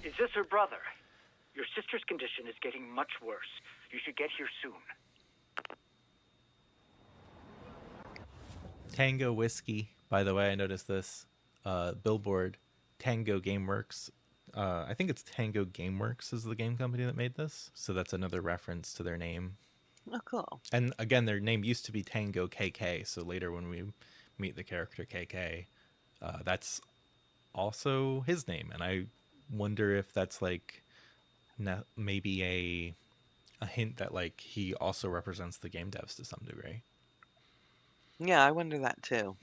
Is this her brother? Your sister's condition is getting much worse. You should get here soon. Tango Whiskey, by the way, I noticed this. Billboard, Tango Gameworks. I think it's Tango Gameworks is the game company that made this. So that's another reference to their name. Oh, cool. And again, their name used to be Tango KK. So later when we meet the character KK, that's also his name. And I wonder if that's like maybe a hint that like he also represents the game devs to some degree. Yeah, I wonder that too.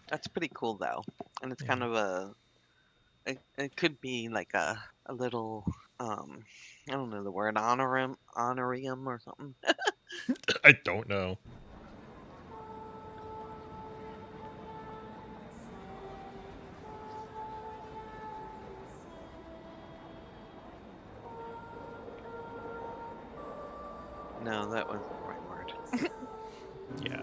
That's pretty cool though. And it's Yeah. kind of it could be like a little I don't know the word, honorium or something. I don't know. No, that wasn't the right word. Yeah.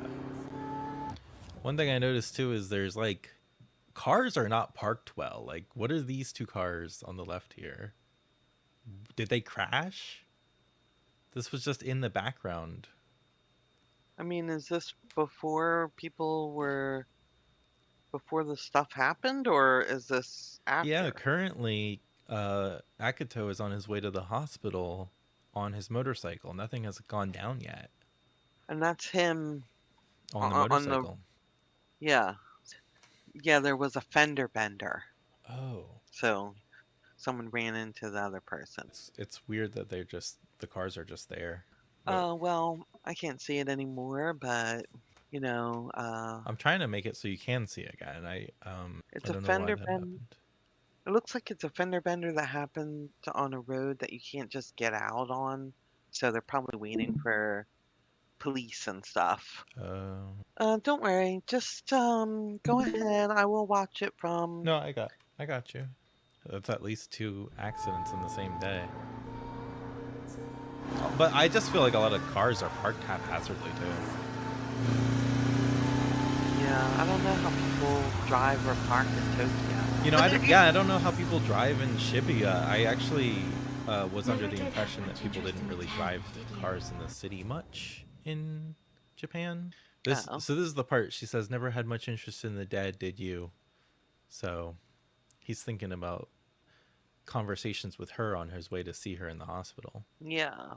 One thing I noticed too is there's like cars are not parked well. Like, what are these two cars on the left here? Did they crash? This was just in the background. I mean, is this before before the stuff happened, or is this Yeah, after? currently, Akito is on his way to the hospital on his motorcycle. Nothing has gone down yet And that's him on the on the motorcycle. yeah. Yeah, there was a fender bender. Oh, So someone ran into the other person. it's weird that the cars are just there. But Well, I can't see it anymore, but you know, I'm trying to make it so you can see it again. it's I a don't know why fender that bend. happened. It looks like it's a fender bender that happened on a road that you can't just get out on. So they're probably waiting for police and stuff. Don't worry, just go ahead. I will watch it from. No, I got you. That's at least 2 accidents in the same day. But I just feel like a lot of cars are parked haphazardly too. Yeah, I don't know how people drive or park in Tokyo. You know, I don't know how people drive in Shibuya. I actually was under the impression that people didn't really drive cars in the city much in Japan. Oh, So this is the part she says, "Never had much interest in the dead, did you?" So he's thinking about conversations with her on his way to see her in the hospital. yeah.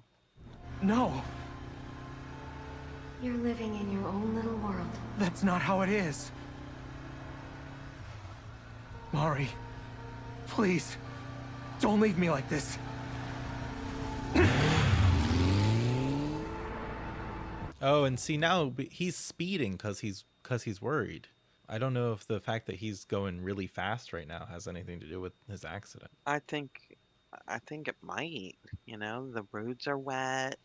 No, You're living in your own little world. that's not how it is. Mari, please, don't leave me like this. Oh, and see now he's speeding because he's worried. I don't know if the fact that he's going really fast right now has anything to do with his accident. I think it might. You know, the roads are wet.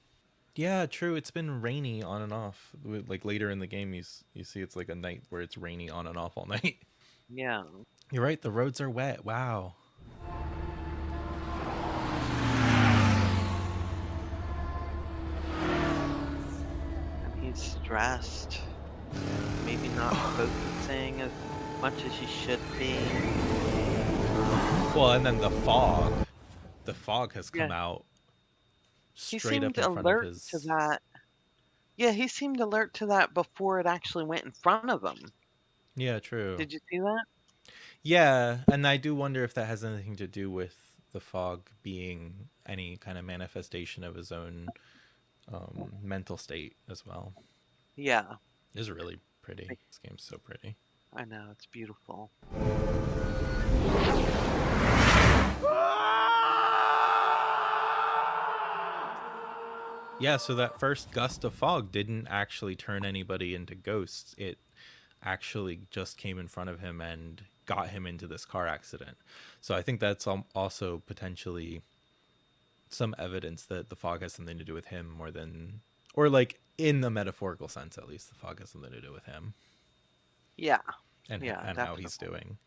Yeah, true. It's been rainy on and off. Like later in the game, you see it's like a night where it's rainy on and off all night. Yeah. You're right. The roads are wet. Wow. And he's stressed. Maybe not focusing as much as he should be. Well, and then the fog. The fog has come Yeah. out He straight up seemed in front of alert his. to that. Yeah, he seemed alert to that before it actually went in front of him. Yeah, true. Did you see that? Yeah, and I do wonder if that has anything to do with the fog being any kind of manifestation of his own mental state as well. Yeah, It is really pretty. This game's so pretty. I know, it's beautiful. Yeah, so that first gust of fog didn't actually turn anybody into ghosts. It actually just came in front of him and got him into this car accident. So I think that's also potentially some evidence that the fog has something to do with him more than, or like in the metaphorical sense at least, the fog has something to do with him. Yeah. And Yeah, and how he's doing.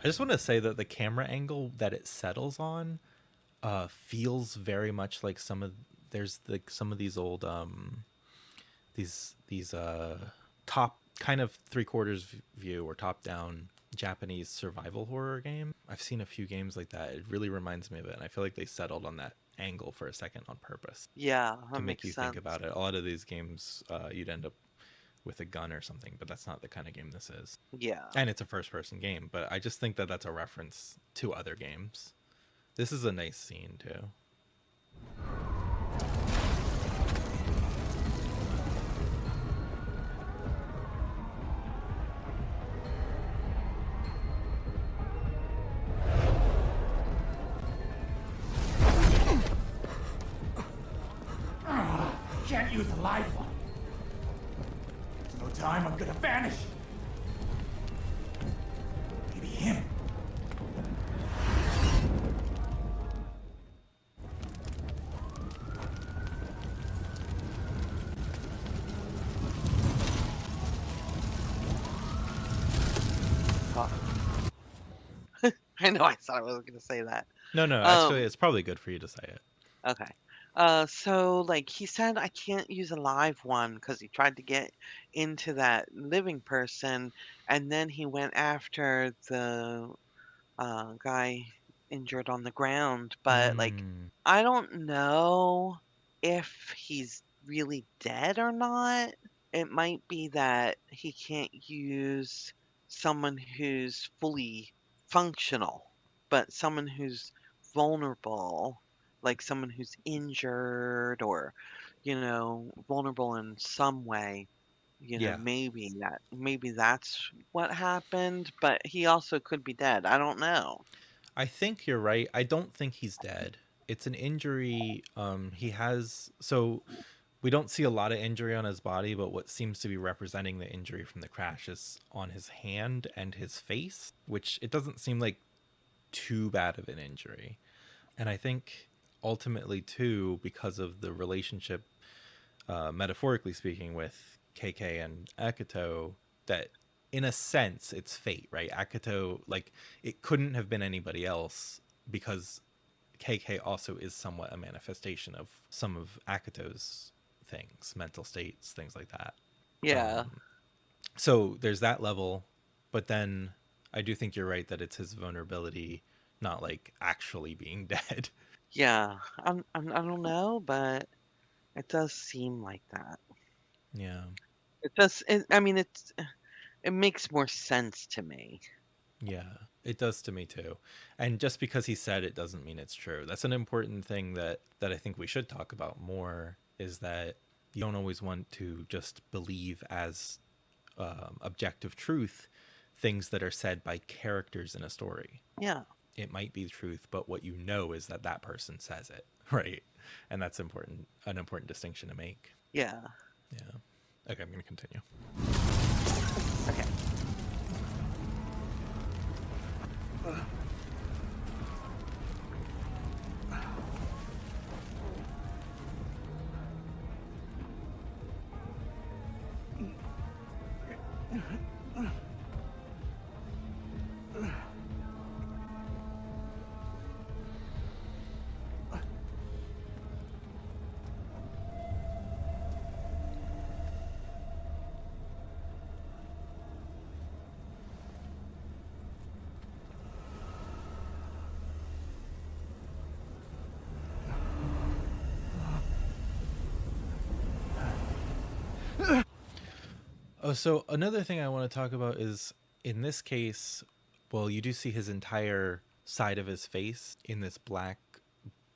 I just want to say that the camera angle that it settles on feels very much like some of these old these top kind of three-quarters view or top down Japanese survival horror game. I've seen a few games like that. It really reminds me of it, and I feel like they settled on that angle for a second on purpose Yeah, to that make makes you think sense. about it. A lot of these games, you'd end up with a gun or something, but that's not the kind of game this is. Yeah. And it's a first-person game, but I just think that that's a reference to other games. This is a nice scene too. Can't use a live one. No time, I'm gonna vanish. Maybe him. Fuck. I know I thought I was gonna say that. No, actually, Um, it's probably good for you to say it. okay. So like he said I can't use a live one because he tried to get into that living person, and then he went after the guy injured on the ground. But like, Mm, I don't know if he's really dead or not. It might be that he can't use someone who's fully functional, but someone who's vulnerable, like someone who's injured or, vulnerable in some way. yeah, Maybe that's what happened, but he also could be dead. I don't know. I think you're right. I don't think he's dead. It's an injury. He has so we don't see a lot of injury on his body, but what seems to be representing the injury from the crash is on his hand and his face, which it doesn't seem like too bad of an injury. And I think ultimately too, because of the relationship, metaphorically speaking, with KK and Akito, that in a sense it's fate, right? Akito, like, it couldn't have been anybody else because KK also is somewhat a manifestation of some of Akito's things, mental states, things like that. Yeah. So there's that level, but then I do think you're right that it's his vulnerability, not like actually being dead. Yeah. I don't know, but it does seem like that. Yeah. It does. I mean, it makes more sense to me. Yeah, it does to me too. And just because he said it doesn't mean it's true. That's an important thing that I think we should talk about more, is that you don't always want to just believe as objective truth things that are said by characters in a story. Yeah. It might be the truth, but what you know is that that person says it, right? And that's important, an important distinction to make. Yeah. Yeah. Okay, I'm going to continue. Okay. Oh, so another thing I want to talk about is, in this case, well, you do see his entire side of his face in this black,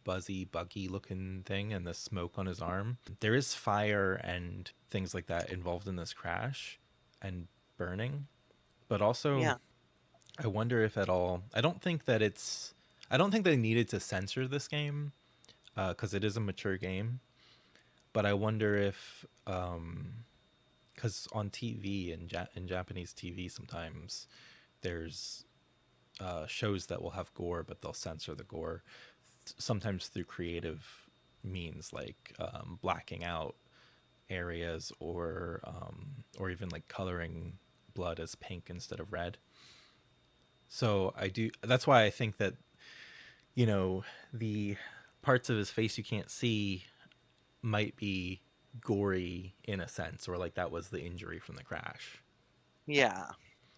buzzy, buggy looking thing and the smoke on his arm. There is fire and things like that involved in this crash and burning, but also Yeah. I wonder if at all, I don't think they needed to censor this game because it is a mature game, but I wonder if because on TV and in Japanese TV sometimes there's shows that will have gore, but they'll censor the gore sometimes through creative means, like blacking out areas or even like coloring blood as pink instead of red. So that's why I think that, the parts of his face you can't see might be gory in a sense, or like that was the injury from the crash. Yeah.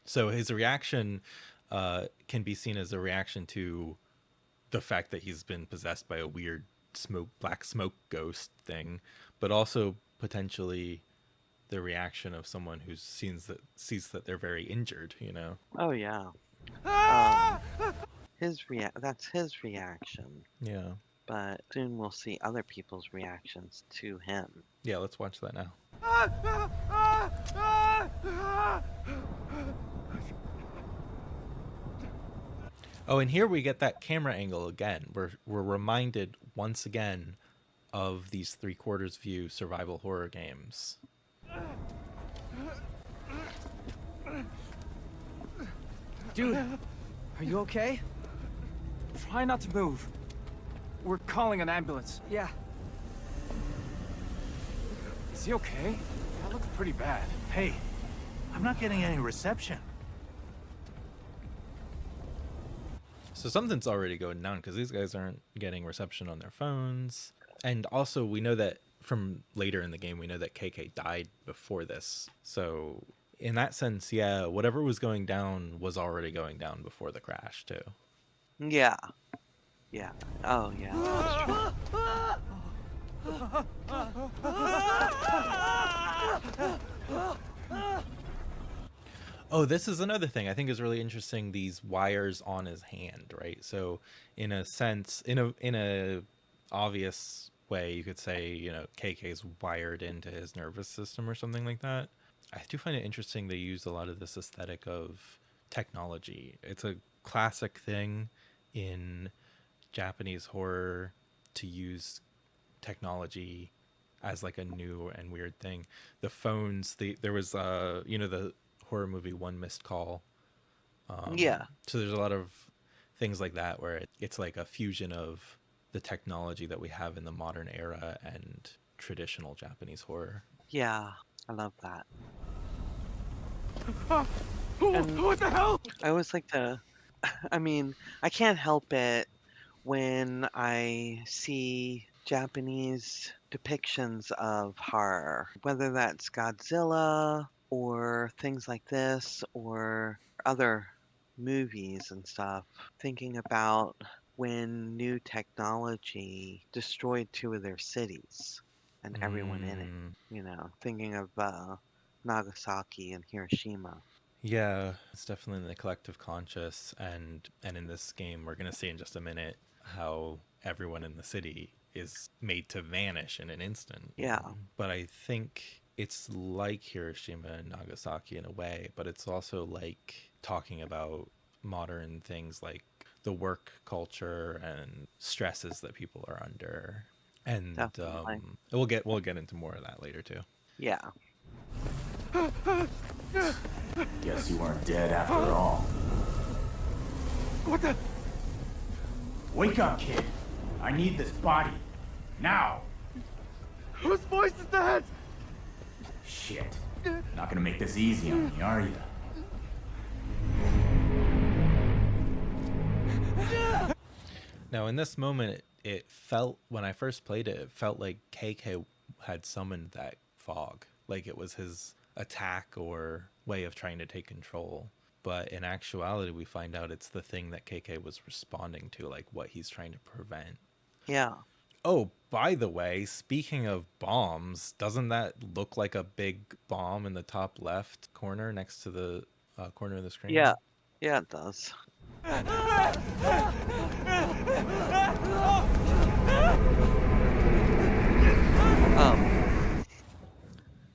So his reaction can be seen as a reaction to the fact that he's been possessed by a weird black smoke ghost thing, but also potentially the reaction of someone who sees that they're very injured, Oh yeah. That's his reaction. Yeah. But soon we'll see other people's reactions to him. Yeah, let's watch that now. Oh, and here we get that camera angle again. We're reminded once again of these 3/4 view survival horror games. Dude, are you okay? Try not to move. We're calling an ambulance. Yeah. Is he okay? That looks pretty bad. Hey, I'm not getting any reception. So something's already going down because these guys aren't getting reception on their phones. And also we know that from later in the game, we know that KK died before this. So in that sense, yeah, whatever was going down was already going down before the crash too. Yeah. Yeah. Oh, yeah. Oh, this is another thing I think is really interesting. These wires on his hand, right? So in a sense, in a obvious way, you could say, KK's wired into his nervous system or something like that. I do find it interesting they use a lot of this aesthetic of technology. It's a classic thing in Japanese horror to use technology as like a new and weird thing. The phones, there was the horror movie One Missed Call. Yeah. So there's a lot of things like that where it's like a fusion of the technology that we have in the modern era and traditional Japanese horror. Yeah, I love that. What the hell? I always like to, I can't help it when I see Japanese depictions of horror, whether that's Godzilla or things like this or other movies and stuff, thinking about when new technology destroyed 2 of their cities and everyone in it, thinking of Nagasaki and Hiroshima. Yeah, it's definitely in the collective conscious, and in this game we're going to see in just a minute how everyone in the city is made to vanish in an instant. Yeah. But I think it's like Hiroshima and Nagasaki in a way, but it's also like talking about modern things like the work culture and stresses that people are under. And we'll get into more of that later too. Yeah. Guess you weren't dead after all. What the? Wake up, kid. I need this body. Now! Whose voice is that? Shit. Not gonna make this easy on me, are you? Now, in this moment, it felt, when I first played it, it felt like KK had summoned that fog. Like it was his attack or way of trying to take control. But in actuality, we find out it's the thing that KK was responding to, like what he's trying to prevent. Yeah. Oh, by the way, speaking of bombs, doesn't that look like a big bomb in the top left corner next to the corner of the screen? Yeah. Yeah, it does.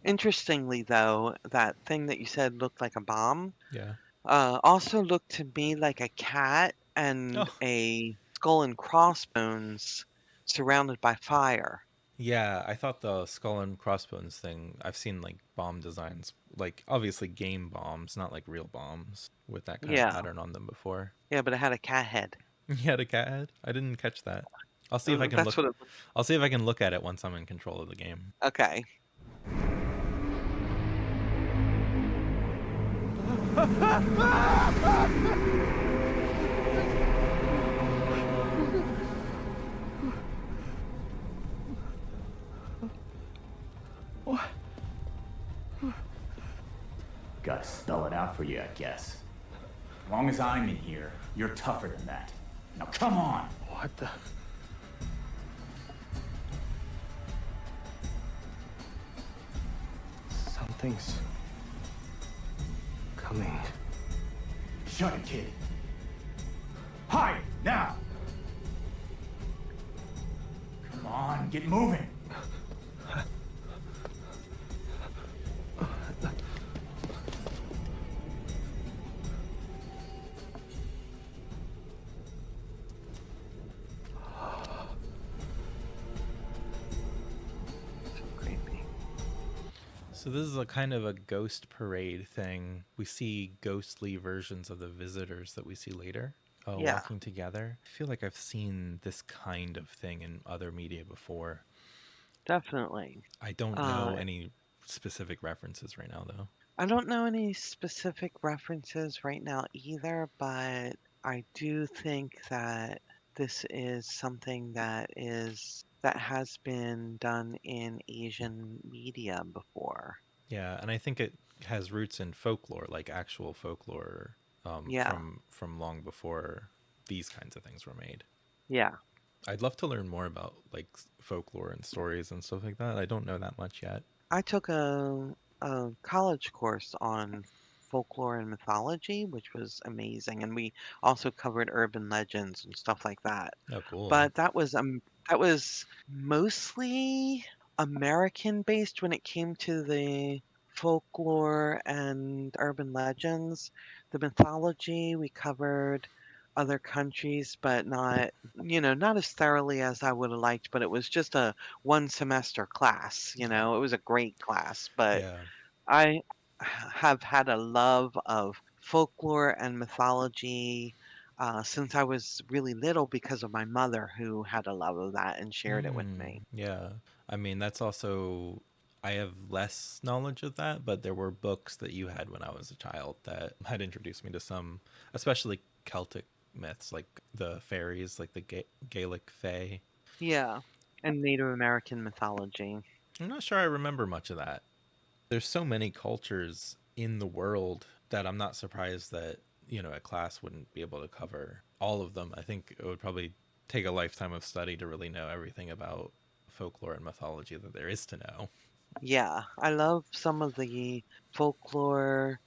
Interestingly, though, that thing that you said looked like a bomb Yeah. also looked to me like a cat and Oh. a skull and crossbones surrounded by fire. Yeah, I thought the skull and crossbones thing, I've seen like bomb designs, like obviously game bombs, not like real bombs, with that kind of pattern on them before. Yeah, but it had a cat head. You had a cat head? I didn't catch that. I'll see if I can That's look. what it... I'll see if I can look at it once I'm in control of the game. Okay. spell it out for you, I guess. As long as I'm in here, you're tougher than that. Now come on! What the? Something's coming. Shut it, kid. Hide, now! Come on, get moving! Creepy. So this is a kind of a ghost parade thing. We see ghostly versions of the visitors that we see later Yeah. walking together. I feel like I've seen this kind of thing in other media before. Definitely. I don't know any specific references right now, though. I don't know any specific references right now either, but I do think that this is something that has been done in Asian media before. Yeah, and I think it has roots in folklore, like actual folklore Yeah. from long before these kinds of things were made. Yeah. I'd love to learn more about like folklore and stories and stuff like that. I don't know that much yet. I took a college course on folklore and mythology, which was amazing, and we also covered urban legends and stuff like that. Oh, cool. But that was mostly American based when it came to the folklore and urban legends. The mythology we covered other countries, but not, not as thoroughly as I would have liked, but it was just a one semester class, Yeah. It was a great class, but Yeah. I have had a love of folklore and mythology since I was really little because of my mother, who had a love of that and shared it with me. Yeah. I mean, that's also, I have less knowledge of that, but there were books that you had when I was a child that had introduced me to some, especially Celtic myths, like the fairies, like the Gaelic fae. Yeah, and Native American mythology. I'm not sure I remember much of that. There's so many cultures in the world that I'm not surprised that, a class wouldn't be able to cover all of them. I think it would probably take a lifetime of study to really know everything about folklore and mythology that there is to know. Yeah, I love some of the folklore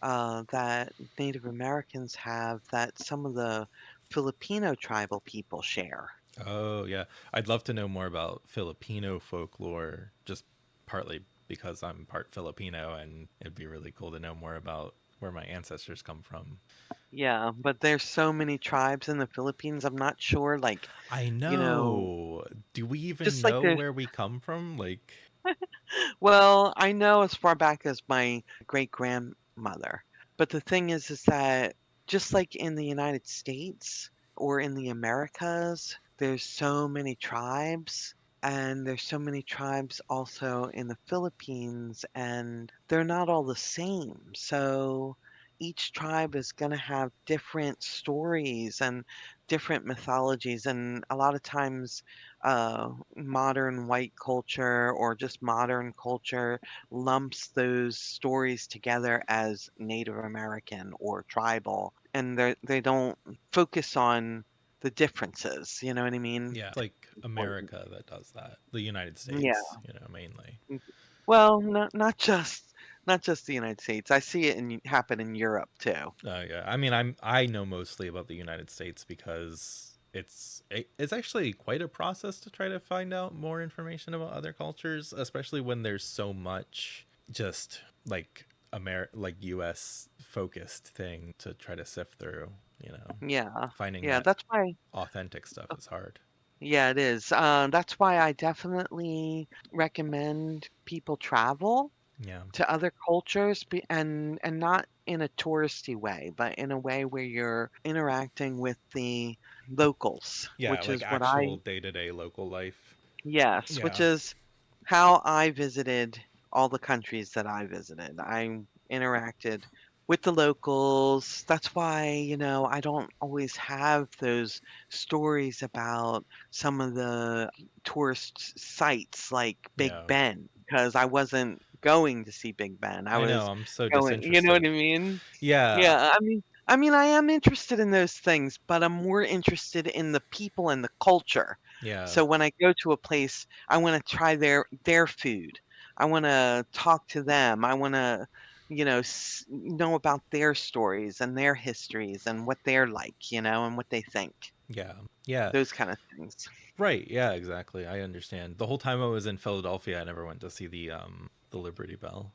that Native Americans have that some of the Filipino tribal people share. Oh, yeah. I'd love to know more about Filipino folklore, just partly because I'm part Filipino, and it'd be really cool to know more about where my ancestors come from. Yeah, but there's so many tribes in the Philippines. I'm not sure, like, I you know, know. Do we even just like know there's, where we come from? Like, well, I know as far back as my great grandmother. But the thing is that just like in the United States or in the Americas, there's so many tribes. And there's so many tribes also in the Philippines, and they're not all the same. So each tribe is going to have different stories and different mythologies. And a lot of times, modern white culture or just modern culture lumps those stories together as Native American or tribal, and they don't focus on the differences. You know what I mean? yeah, it's like Or- America that does that. The United Yeah. States, mainly. Well, not just the United States. I see it happen in Europe too. Yeah. I mean, I know mostly about the United States because it's actually quite a process to try to find out more information about other cultures, especially when there's so much just like like US focused thing to try to sift through, Yeah. finding Yeah, that that's why. authentic stuff is hard. Yeah, it is. That's why I definitely recommend people travel Yeah. to other cultures and not in a touristy way, but in a way where you're interacting with the locals, Yeah, which like is what I actual day-to-day local life. yes, which Yeah. is how I visited all the countries that I visited. I interacted with the locals. That's why, I don't always have those stories about some of the tourist sites like Big Yeah. Ben because I wasn't going to see Big Ben. I I know, was I'm so going, you know what disinterested. I mean? Yeah, Yeah, I mean, I am interested in those things, but I'm more interested in the people and the culture. yeah, So when I go to a place, I want to try their food. I want to talk to them. I want to, know about their stories and their histories and what they're like, and what they think. yeah, yeah. Those kind of things. Right, yeah, exactly. I understand. The whole time I was in Philadelphia, I never went to see the Liberty Bell.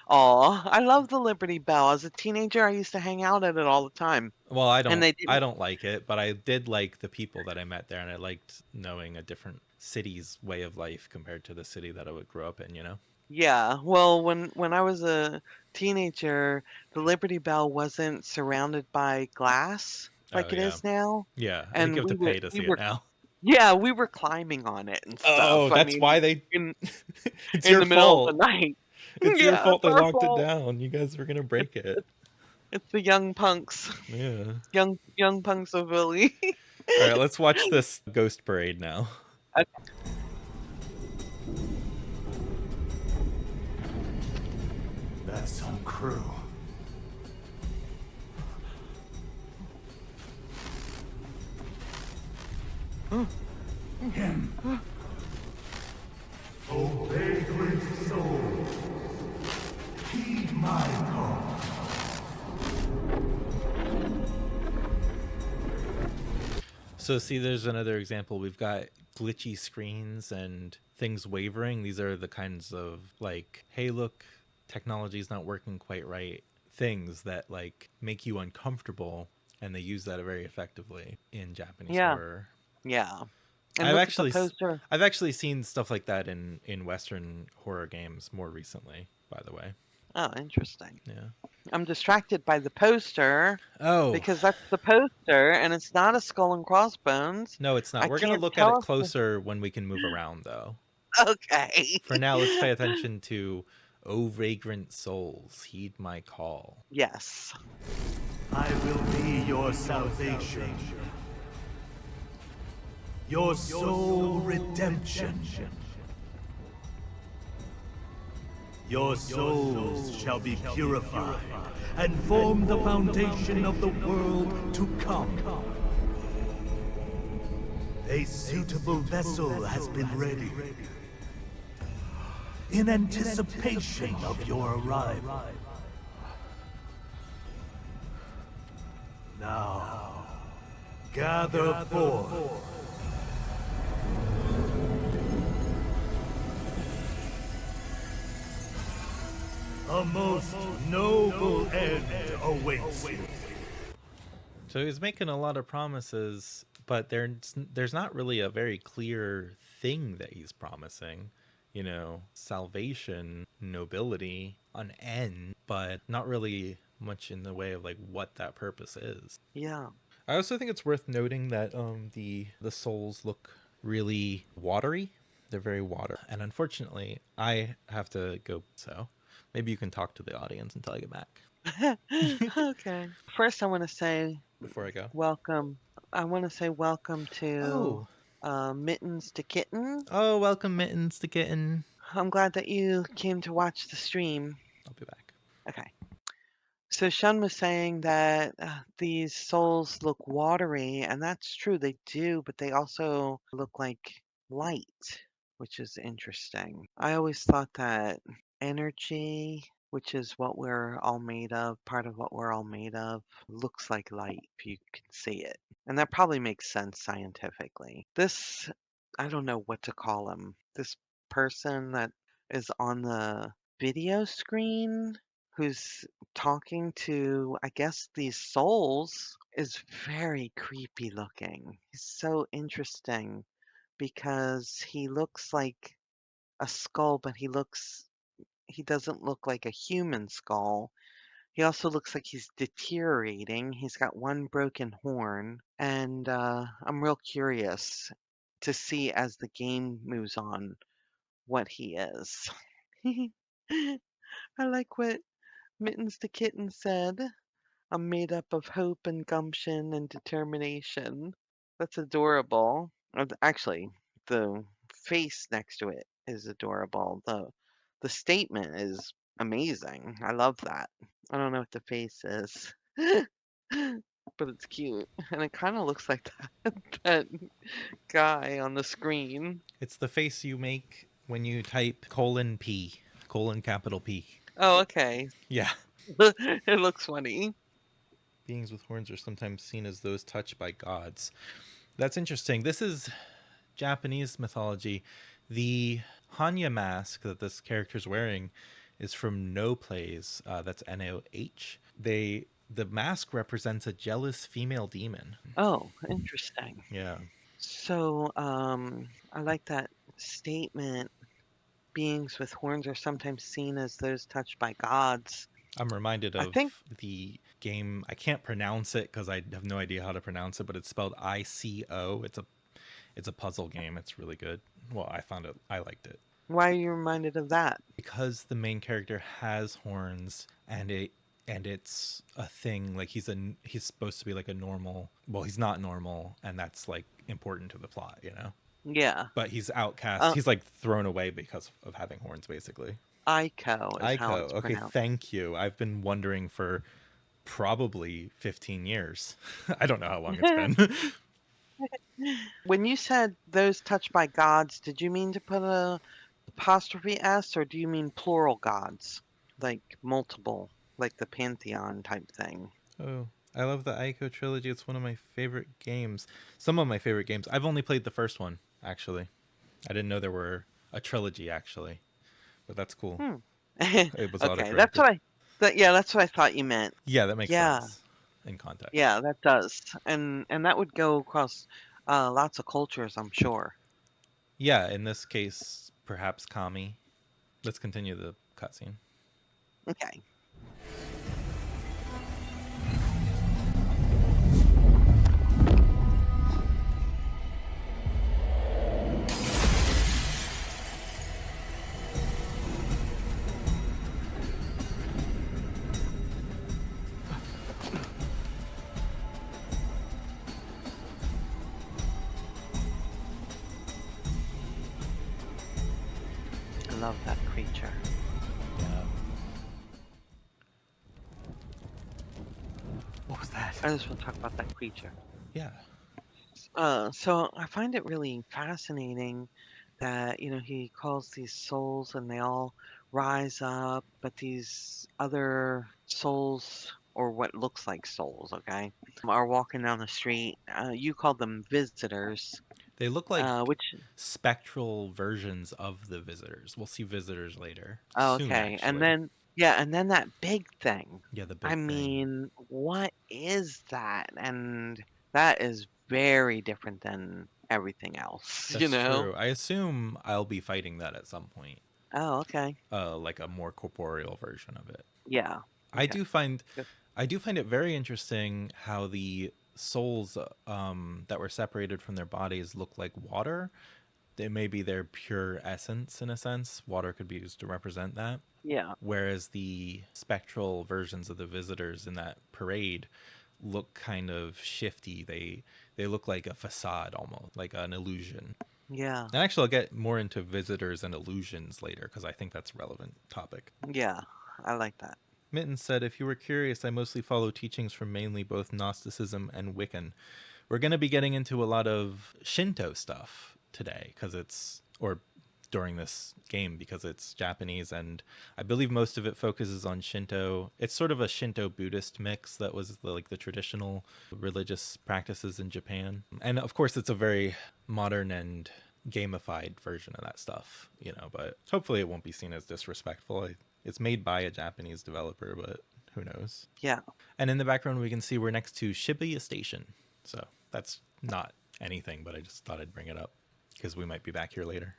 Aw, I love the Liberty Bell. As a teenager, I used to hang out at it all the time. Well, And they I didn't. don't like it, but I did like the people that I met there, and I liked knowing a different city's way of life compared to the city that I would grow up in, you know? Yeah, well, when I was a teenager, the Liberty Bell wasn't surrounded by glass Oh like it yeah. is now, Yeah, I think and you have to pay to we see it were now. yeah, we were climbing on it and Oh, stuff. I that's why mean, they in it's in your the middle of the fault. night. It's your Yeah, fault it's they our locked it fault. down. You guys were gonna break it. It's the young punks, Yeah. young punks of Philly. All right, let's watch this ghost parade now. That's some crew. Him. O vagrant soul, heed my call. So see, there's another example. We've got glitchy screens and things wavering. These are the kinds of like, hey, look, technology's not working quite right. Things that like make you uncomfortable, and they use that very effectively in Japanese Yeah, horror. yeah. And I've look at the actually, poster. I've actually seen stuff like that in Western horror games more recently. By the way, Oh, interesting. yeah. I'm distracted by the poster Oh because that's the poster and it's not a skull and crossbones. no, it's not. I We're gonna can't look at it tell if closer when we can move around, though. okay. For now, let's pay attention to "O vagrant souls, heed my call." Yes. I will be your salvation, your soul redemption. Your souls shall be purified and form the foundation of the world to come. A suitable vessel has been ready in anticipation of your arrival. Now, gather forth. A most noble end awaits you. So he's making a lot of promises, but there's not really a very clear thing that he's promising. You know, salvation, nobility, an end, but not really much in the way of like what that purpose is. Yeah. I also think it's worth noting that the souls look really watery. They're very water, and unfortunately, I have to go. So maybe you can talk to the audience until I get back. Okay. First, I want to say Before I go. welcome. I want to say welcome to Oh, Mittens to Kitten. oh, welcome Mittens to Kitten. I'm glad that you came to watch the stream. I'll be back. Okay. So Shun was saying that these souls look watery, and that's true. They do, but they also look like light, which is interesting. I always thought that energy, which is what we're all made of, part of what we're all made of, looks like light if you can see it. And that probably makes sense scientifically. This, I don't know what to call him. This person that is on the video screen who's talking to, I guess, these souls is very creepy looking. He's so interesting because he looks like a skull, but he doesn't look like a human skull. He also looks like he's deteriorating. He's got one broken horn, and I'm real curious to see as the game moves on what he is. I like what Mittens the Kitten said. I'm made up of hope and gumption and determination. That's adorable. Actually, the face next to it is adorable. the statement is amazing. I love that. I don't know what the face is, but it's cute, and it kind of looks like that guy on the screen. It's the face you make when you type :P, capital P. Oh, okay. Yeah. It looks funny. Beings with horns are sometimes seen as those touched by gods. That's interesting. This is Japanese mythology. The Hanya mask that this character's wearing is from No Plays. That's NOH. The mask represents a jealous female demon. Oh, interesting. Yeah. So, I like that statement. Beings with horns are sometimes seen as those touched by gods. I'm reminded I of think, the game. I can't pronounce it because I have no idea how to pronounce it, but it's spelled ICO. It's a puzzle game. It's really good. Well, I found it. I liked it why are you reminded of that? because the main character has horns, and it's a thing. Like he's supposed to be like a normal. Well, he's not normal, and that's like important to the plot, you know. Yeah. But he's outcast. Uh, He's like thrown away because of having horns, basically. Ico is how Ico. it's Okay, pronounced. thank you. I've been wondering for probably 15 years. I don't know how long it's been. When you said those touched by gods, did you mean to put a apostrophe S or do you mean plural gods? Like multiple, like the Pantheon type thing? Oh, I love the Ico trilogy. It's one of my favorite games. Some of my favorite games. I've only played the first one, actually. I didn't know there were a trilogy, actually. But that's cool. Hmm. It was Okay, that's autocorrected. what yeah, that's what I thought you meant. Yeah, that makes Yeah, sense in context. yeah, that does. And that would go across lots of cultures, I'm sure. Yeah, in this case, perhaps Kami. Let's continue the cutscene. Okay. I love that creature. Yeah. What was that? I just want to talk about that creature. Yeah. So I find it really fascinating that, he calls these souls and they all rise up, but these other souls, or what looks like souls, okay, are walking down the street. You call them visitors, They look like which, spectral versions of the visitors. We'll see visitors later. oh, Soon, okay. And actually. then, yeah, and then that big thing. Yeah, the I big thing. mean, what is that? And that is very different than everything else, you That's know? true. I assume I'll be fighting that at some point. Oh, okay. Like a more corporeal version of it. Yeah. I Okay. do find Good. I do find it very interesting how the souls that were separated from their bodies look like water. They may be their pure essence in a sense. Water could be used to represent that. Yeah. Whereas the spectral versions of the visitors in that parade look kind of shifty. They look like a facade almost, like an illusion. Yeah. And actually, I'll get more into visitors and illusions later because I think that's a relevant topic. Yeah. I like that. Mitten said, if you were curious, I mostly follow teachings from mainly both Gnosticism and Wiccan. We're going to be getting into a lot of Shinto stuff today or during this game because it's Japanese, and I believe most of it focuses on Shinto. It's sort of a Shinto Buddhist mix that was the traditional religious practices in Japan. And of course, it's a very modern and gamified version of that stuff, but hopefully it won't be seen as disrespectful. It's made by a Japanese developer, but who knows? Yeah. And in the background, we can see we're next to Shibuya Station. So that's not anything, but I just thought I'd bring it up because we might be back here later.